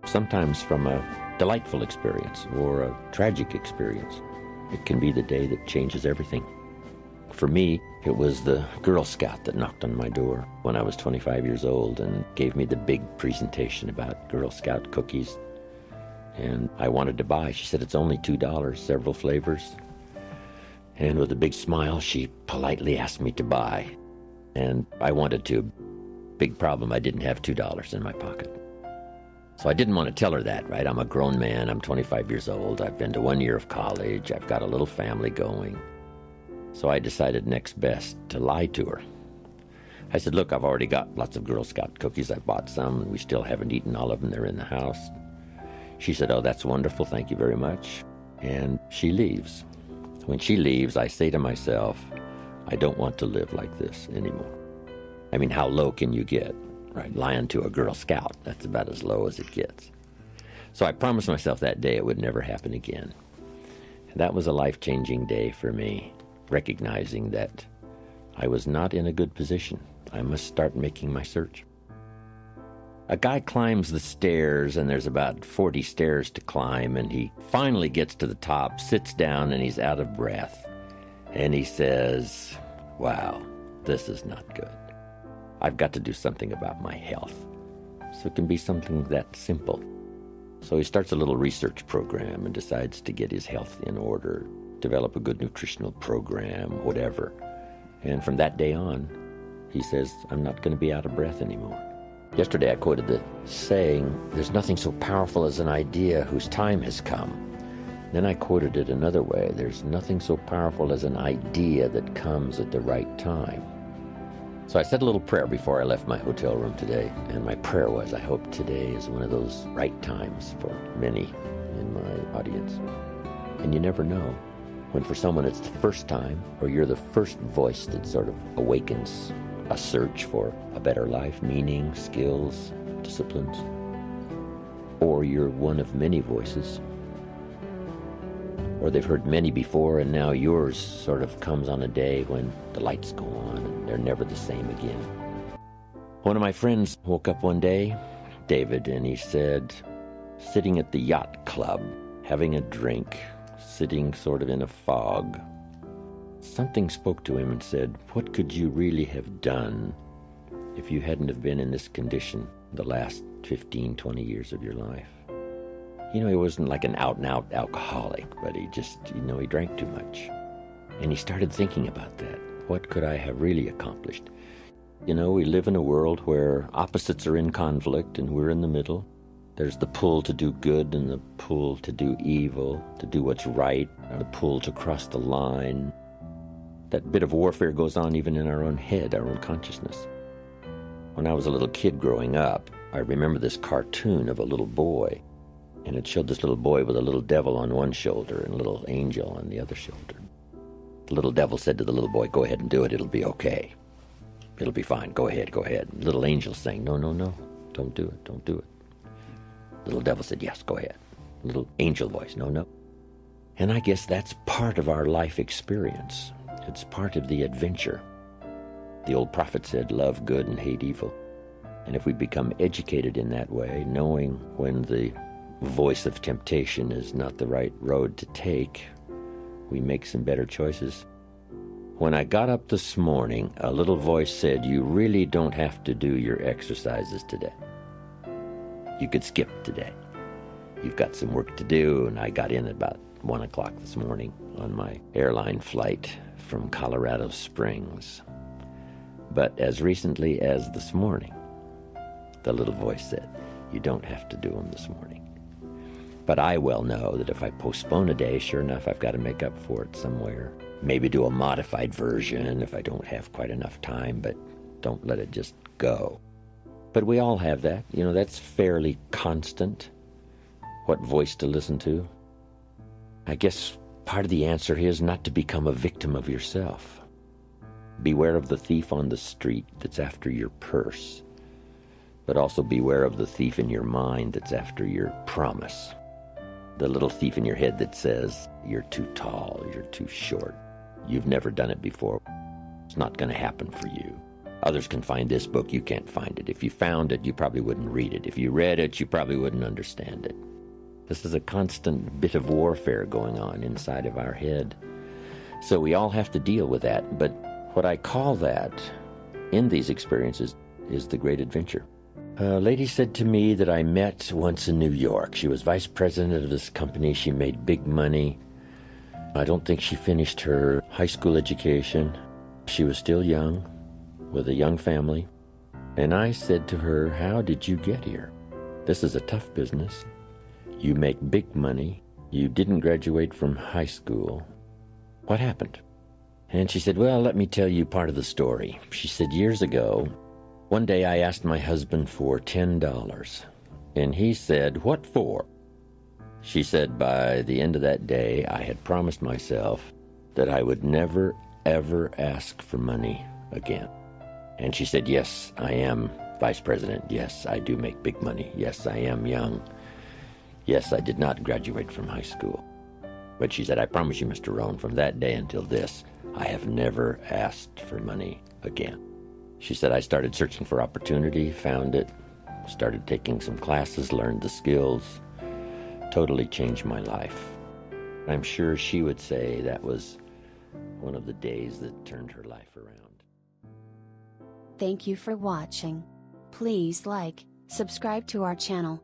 sometimes from a delightful experience or a tragic experience. It can be the day that changes everything. For me, it was the Girl Scout that knocked on my door when I was 25 years old and gave me the big presentation about Girl Scout cookies. And I wanted to buy. She said, it's only $2, several flavors. And with a big smile, she politely asked me to buy. And I wanted to. Big problem, I didn't have $2 in my pocket. So I didn't want to tell her that, right? I'm a grown man. I'm 25 years old. I've been to 1 year of college. I've got a little family going. So I decided next best to lie to her. I said, look, I've already got lots of Girl Scout cookies. I bought some, and we still haven't eaten all of them. They're in the house. She said, oh, that's wonderful. Thank you very much. And she leaves. When she leaves, I say to myself, I don't want to live like this anymore. I mean, how low can you get, right? Lying to a Girl Scout, that's about as low as it gets. So I promised myself that day it would never happen again. And that was a life-changing day for me, recognizing that I was not in a good position. I must start making my search. A guy climbs the stairs, and there's about 40 stairs to climb, and he finally gets to the top, sits down, and he's out of breath. And he says, wow, this is not good. I've got to do something about my health. So it can be something that simple. So he starts a little research program and decides to get his health in order, develop a good nutritional program, whatever. And from that day on, he says, I'm not going to be out of breath anymore. Yesterday I quoted the saying, there's nothing so powerful as an idea whose time has come. Then I quoted it another way, there's nothing so powerful as an idea that comes at the right time. So I said a little prayer before I left my hotel room today, and my prayer was, I hope today is one of those right times for many in my audience. And you never know when for someone it's the first time, or you're the first voice that sort of awakens a search for a better life, meaning, skills, disciplines. Or you're one of many voices. Or they've heard many before, and now yours sort of comes on a day when the lights go on and they're never the same again. One of my friends woke up one day, David, and he said, sitting at the yacht club, having a drink, sitting sort of in a fog, something spoke to him and said, what could you really have done if you hadn't have been in this condition the last 15, 20 years of your life? You know, he wasn't like an out-and-out alcoholic, but he just, he drank too much. And he started thinking about that. What could I have really accomplished? We live in a world where opposites are in conflict and we're in the middle. There's the pull to do good and the pull to do evil, to do what's right, and the pull to cross the line. That bit of warfare goes on even in our own head, our own consciousness. When I was a little kid growing up, I remember this cartoon of a little boy, and it showed this little boy with a little devil on one shoulder and a little angel on the other shoulder. The little devil said to the little boy, go ahead and do it, it'll be okay. It'll be fine, go ahead, go ahead. And little angel saying, no, no, no, don't do it, don't do it. The little devil said, yes, go ahead. Little angel voice, no, no. And I guess that's part of our life experience. It's part of the adventure. The old prophet said, love good and hate evil. And if we become educated in that way, knowing when the voice of temptation is not the right road to take, we make some better choices. When I got up this morning, a little voice said, you really don't have to do your exercises today. You could skip today. You've got some work to do, and I got in at about 1 o'clock this morning on my airline flight from Colorado Springs. But as recently as this morning, the little voice said, you don't have to do them this morning. But I well know that if I postpone a day, sure enough, I've got to make up for it somewhere. Maybe do a modified version if I don't have quite enough time, but don't let it just go. But we all have that. That's fairly constant. What voice to listen to? I guess part of the answer is not to become a victim of yourself. Beware of the thief on the street that's after your purse, but also beware of the thief in your mind that's after your promise. The little thief in your head that says, you're too tall, you're too short, you've never done it before, it's not going to happen for you. Others can find this book, you can't find it. If you found it, you probably wouldn't read it. If you read it, you probably wouldn't understand it. This is a constant bit of warfare going on inside of our head. So we all have to deal with that. But what I call that in these experiences is the great adventure. A lady said to me that I met once in New York. She was vice president of this company. She made big money. I don't think she finished her high school education. She was still young, with a young family. And I said to her, "How did you get here? This is a tough business. You make big money. You didn't graduate from high school. What happened?" And she said, "Well, let me tell you part of the story." She said, "Years ago, one day I asked my husband for $10, and he said, 'What for?' She said, by the end of that day, I had promised myself that I would never, ever ask for money again." And she said, "Yes, I am vice president. Yes, I do make big money. Yes, I am young. Yes, I did not graduate from high school." But she said, "I promise you, Mr. Rohn, from that day until this, I have never asked for money again." She said, "I started searching for opportunity, found it, started taking some classes, learned the skills, totally changed my life." I'm sure she would say that was one of the days that turned her life around. Thank you for watching. Please like, subscribe to our channel,